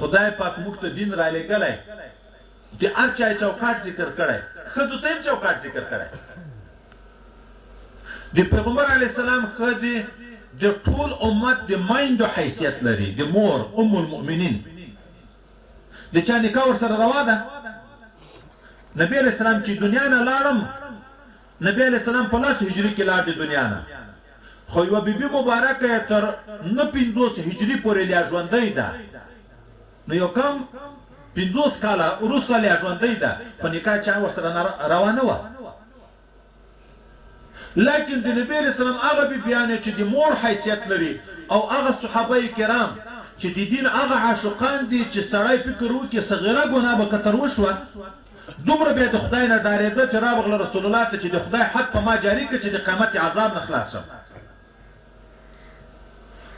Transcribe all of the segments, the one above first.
خدای پاک موږ ته دین را لېږلی د هر چا چوکاټ ذکر کړی ښځو ته هم چوکاټ ذکر کړی د پیغمبر علیه السلام ښځې د ټول امت د میندو حیثیت لري د مور ام المؤمنین د چا نکاح ورسره روا ده نبی علیه السلام چې دنیا نه لاړم نبی علیه السلام په 10 هجري کې لاړ د دنیا نه خو یوه بیبي مبارکه یې تر 950 هجري پورې لا ژوندۍ ده نو یو کم 50 کاله وروسته لا ژوندۍ ده خو نکاح چا ورسره روا نه وه لیکن د نبی علیه السلام هغه بیبیانې چې د مور حیثیت لري او هغه صحابه کرام چې د دین هغه عاشقان دي چې سړی فکر وکړي صغیره ګناه به کتر وشوه دومره بیا د خدای نه ډارېده چې راغله رسول الله ته چې د خدای حد په ما جاري کړه چې د قیامت عذاب نه خلاص شم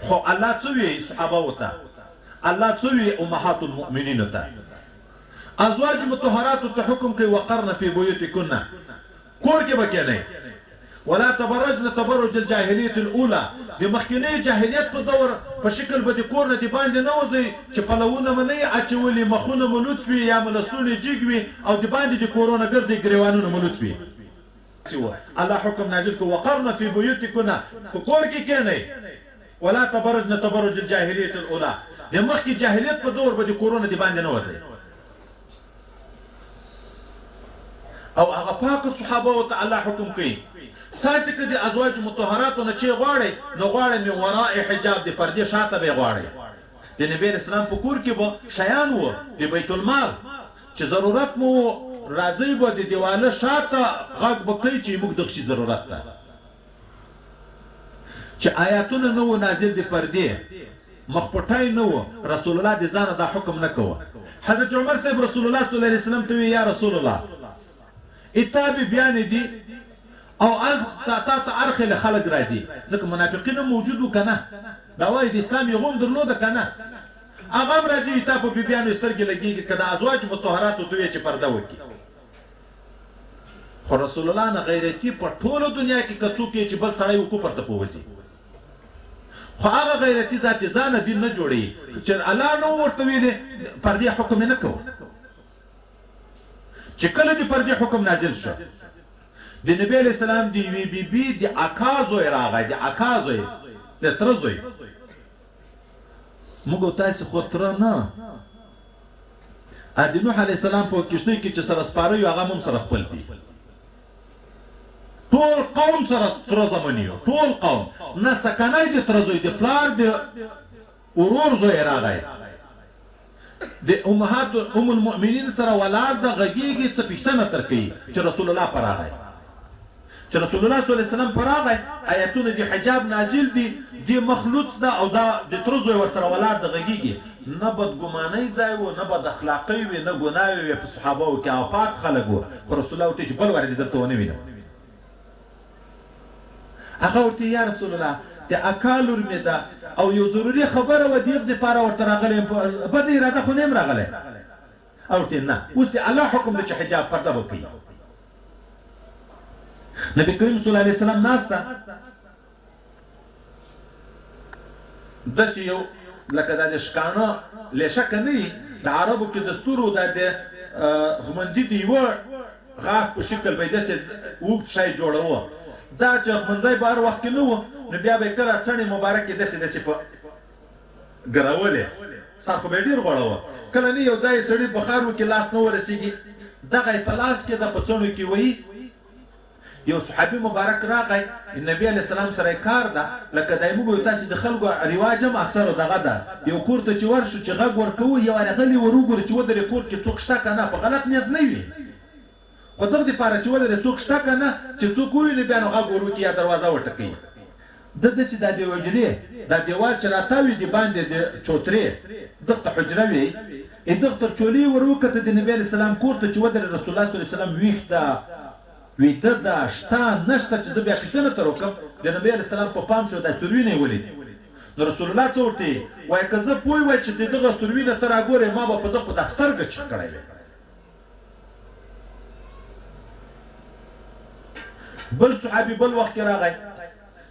خو الله څه وایي صحابهو ته الله څه وایي امهات المؤمنینو ته ازواج مطهراتو ته حکم کوي وقرن فی بیوتکن کور کې به کېنئ ولا تبرجن تبرج الجاهلیت الاولى د مخکنی جاهلیت په دور په شکل به د کور نه د باندې نه وځئ چې پلوونه مو نه اچولي مخونه مو لوڅ وي یا ملستونې جګ وي او د باندې د کورونه ګرځئ ګریوانونه مو لوڅ وي الله حکم نازل کړ وقرن فی بیوتکن په کور کې کېنئ ولا تبرجن تبرج الجاهلیت الاولى د مخکې جاهلیت په دور به د کورونه د باندې نه وځئ او هغه پاک صحابه ته الله حکم کوي تاسو که د ازواج مطهراتو نه چې غواړئ نو غواړئ من وراء حجاب د پردې شاته به غواړئ د نبی اسلام په کور کې به شیان وو د بیت المال چې ضرورت مو راځي به د دیواله شاته غږ به کوي چې موږ دغه شي ضرورت ده چې آیاتونه نه وو نازل د پردې مخپټای نه وو رسول الله د ځانه دا حکم نه کوه حضرت عمر صاحب رسول الله صلی الله علیه وسلم ته یا رسول الله اتابع بیان دي او تا ارخ له خلق راځي ځکه منافقین موجودو کنه دا وایي د اسلام یو غوم درلوده کنه هغه راځي تا په بیان سترګې لګيږي کدا ازواج مطهرات او دوی چې پرده وکي خو رسول الله نه غیرتی په ټوله دنیا کې کڅو کې چې بل سړی وکړ پرته پوځي خو هغه غیرتی ذات ځان دین نه جوړي چې الله نو ورته ویلي پردې حکم نه کوي چې کله دې پردې حکم نازل شو د نبی علیہ السلام دی وی بی بی د اکازوی راغی د اکازوی د ترزوی موږ تاسو خو تر نه د نوح علیہ السلام په کشته کې چې سره سپاره یو هغه هم سره خپل دي ټول قوم سره تر زمانیو ټول قوم نه سکنای د ترزوی د پلار د ورور زوی راغی د امهات ام المؤمنین سره ولاد د غږیږي څه پښتنه تر کوي چې رسول الله پر راغی چې رسول الله صلی الله علیه وسلم پر راغی آیاتونه د حجاب نازل دي د مخلوط ده او دا د ترزوی ورسره ولاد د غږیږي نه بدګمانۍ ځای و نه بد اخلاقۍ وي نه ګناوې وي په صحابهو کې او پاک خلک وو خو رسول الله ورته چې بل وارې درته ونه وینم هغه ورته یا رسول الله د اکا لور مې ده او یو ضروري خبره وه دېغ دپاره ورته راغلی یم بده اراده خو نه یم راغلی او ورته نه اوس د الله حکم ده چې حجاب پرده به کوي نبی کریم صلی الله علیه وسلم ناسته داسې یو لکه دا د شکانه لشکه نه وي د عربو کې د ستورو دا د خمنځي د یوه غاښ په شکل به یې داسې اوږد شی جوړوه دا چې خمنځی به هر وخت کې نه و نو بیا به یې کله څڼې مبارکې داسې په ګرولې سر خو به یې ډېر غوړوه کله نه یو ځای سړي بخار وکړي لاس نه ورسېږي دغه یې په لاس کې ده په څڼو کې وهي یو صحابي مبارک راغی نبی علیه السلام سره کار ده لکه دای موږ تاسو د خلکو رواج هم اکثر دغه ده یو کور ته چې ورشو چې غږ ورکوو یو غلی وروګوري چې ودرې کور کې څوک شته که نه په غلط نیت نه وي خو دغه دپاره چې ودرې څوک شته که نه چې څوک وویني بیا نو غږ وروکړي یا دروازه وټکوي ده داسې دا د حجرې دا دیوال چې راتاوي د باندې د چوترې دغه ته حجره وي دغه تر چولې ور وکته د نبی علیه السلام کور ته چې ودرې رسول الله صلی الله علیه وسلم ویښ ده ویده ده شته نشته چې زه بیا کښتنه ته وکړم د نبی علیه السلام په پام شو دا سروینه یې ولید نو رسول الله څه ورته وایي که زه پوه وای چې د دغه سروینه ته راګورې ما به په دغه په دا سترګه چیک کړی وی بل صحابي بل وخت کې راغی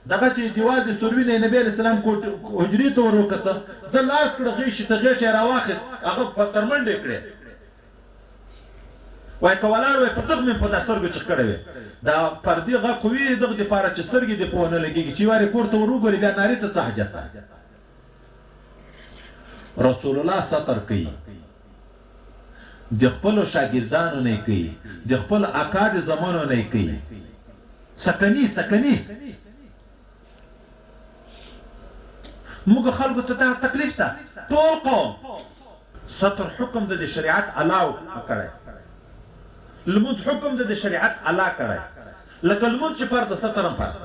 دغسې دیوال د سروي نه نبي علیه السلام حجرې ته ور وکتل ده لاس کړه غیشي ته غیش یې راواخیست هغه په ترمنډې کړې وایي که ولاړ وای په دغه مې په دا سترګو چې کړی وې دا پردې غږ خو وي دغه دپاره چې سترګې دې په ونه لګېږي چې وارې کور ته ور وګورې بیا نارې ته څه حاجت ده رسول الله سطر کوي د خپلو شاګردانو نه کوي د خپل اکا د زمانو نه کوي سکني موږ خلکو ته دا تکلیف ده ټول قوم سطر حکم د شریعت علاو کړی لمونځ حکم د شریعت علا کړی لکه لمونځ چې فرض سطر هم فرض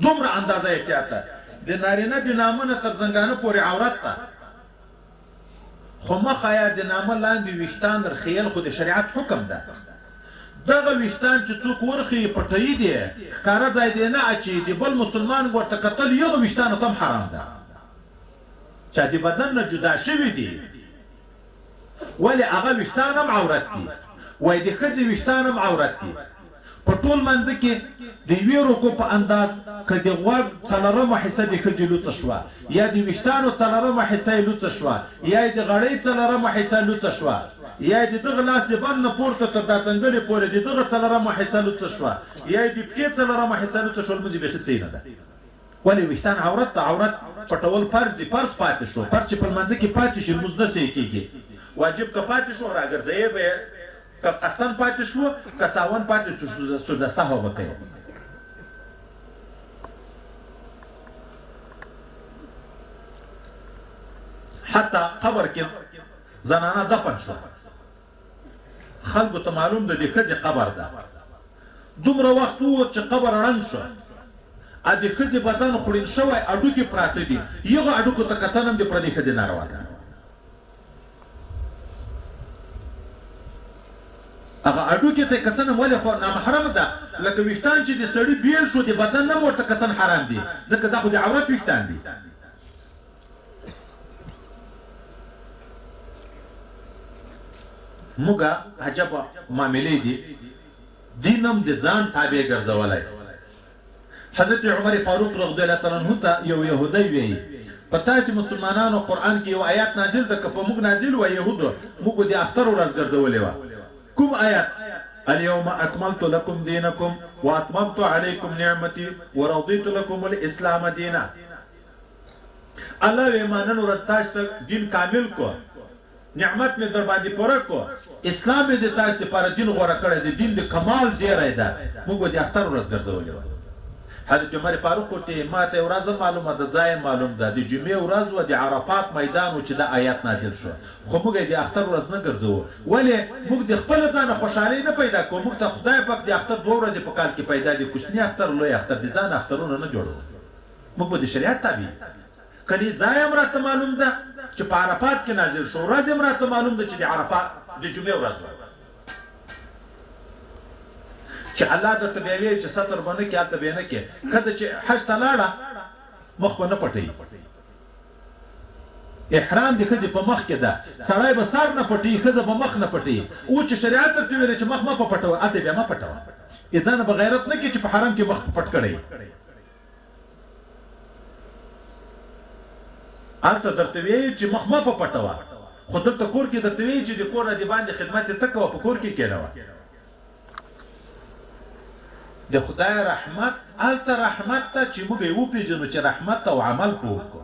دومره اندازه احتیاط ده د نارینه د نامه نه تر زنګانه پورې عورت ده خو مخه یا د نامه لاندې ویښتان رخیل خو د شریعت حکم ده دغه ویښتان چې څوک ورخي پټوي دي ښکاره ځای دی نه اچوي د بل مسلمان ورته کتل یغه ویښتانو ته هم حرام ده چې د بدن نه جدا شوي دي ولې هغه ویښتان هم عورت دي وایي د ښځې ویښتان هم عورت دي په ټول منځ کې د یوې رکو په انداز که د غوږ څلورمه حصه د ښځې لوڅه شوه یا د ویښتانو څلورمه حصه یې لوڅه شوه یا یې د غړۍ څلورمه حصه لوڅه شوه یا یې د دغه لاس د بند نه پورته تر دا څنګلې پورې د دغه څلورمه حصه لوڅه شوه یا یې د پښې څلورمه حصه لوڅه شوه لمونځ یې بیخي صحیح نه ده ولې ویښتان عورت د عورت پټول فرض دي فرض پاتې شو فرض چې په لمانځه کې پاتې شي لمونځ نه صحیح کېږي واجب که پاتې شو راګرځوې به یې که قحطن پاتې شو که ساون پاتې شو سجده سهو به کوي حتی قبر کې زنانه دفن شو خلکو ته معلوم ده د ښځې قبر ده دومره وخت ووت چې قبر ړنګ شو ا د ښځې بدن خوړین شوی اډوکې پراته دي یغه اډوکو ته کتل هم د پردۍ ښځې ناروا ده هغه اډوکې ته کتل هم ولې خو نامحرمه ده لکه ویښتان چې د سړي بیل شو د بدن نه ورته کتل حرام دي ځکه دا خو د عورت ویښتان دي موږ عجبه معاملې دي دین هم د ځان تابع ګرځولی حضرت عمر فاروق رضی الله تعالی عنه ته یو یهودی وی په تاسې مسلمانانو قرآن کې یو آیات نازل ده که په موږ نازل وای یهودو موږ د اختر ورځ ګرځولې وه کوم آیات اليوم اکملت لكم دینکم واتممت علیکم نعمتي ورضیت لكم الاسلام دینا الله وی مانن ورځ تاسو ته دین کامل کو نعمت می در باندې پوره کو اسلام دې تاسو لپاره دین غوړه کړی دی دین د کمال زیری ده موږ د اختر ورځ ګرځولې وه حضرت عمر فاروق ورته ما ته ورځ معلومه ده ځای معلوم ده د جمعې ورځ و د عرفات میدان و چې د آیات نازل شو خو موږ د اختر ورځ نه ګرځو ولې موږ د خپل ځان خوشحالي نه پیدا کوو موږ ته خدای پاک د اختر دوه ورځې په کال کې پیدا دي کوچني اختر لوی اختر د ځان اخترونه نه جوړو موږ به د شریعت تابع کله ځای هم راته معلوم ده چې په عرفات کې نازل شو ورځ هم راته معلوم ده چې د عرفات د جمعې ورځ چې الله درته بیا وایي چې ستر به نه کړې هلته به یې نه کړې ښځه چې حج ته لاړه مخ به نه پټوي احرام د ښځې په مخ کې ده سړی به سر نه پټوي ښځه به مخ نه پټوي او چې شریعت درته ویلی چې مخ مه په پټوه هلته بیا مه پټوه ځان به غیرت نه کړي چې په حرم کې مخ پټ کړی هلته درته وایي چې مخ مه په پټوه خو دلته کور کې درته وایي چې د کور نه د باندې خدمت یې ته کوه په کور کې کېنوه د خدای رحمت هلته رحمت ته چې موږ یې وپېژنو چې رحمت ته او عمل په وکړو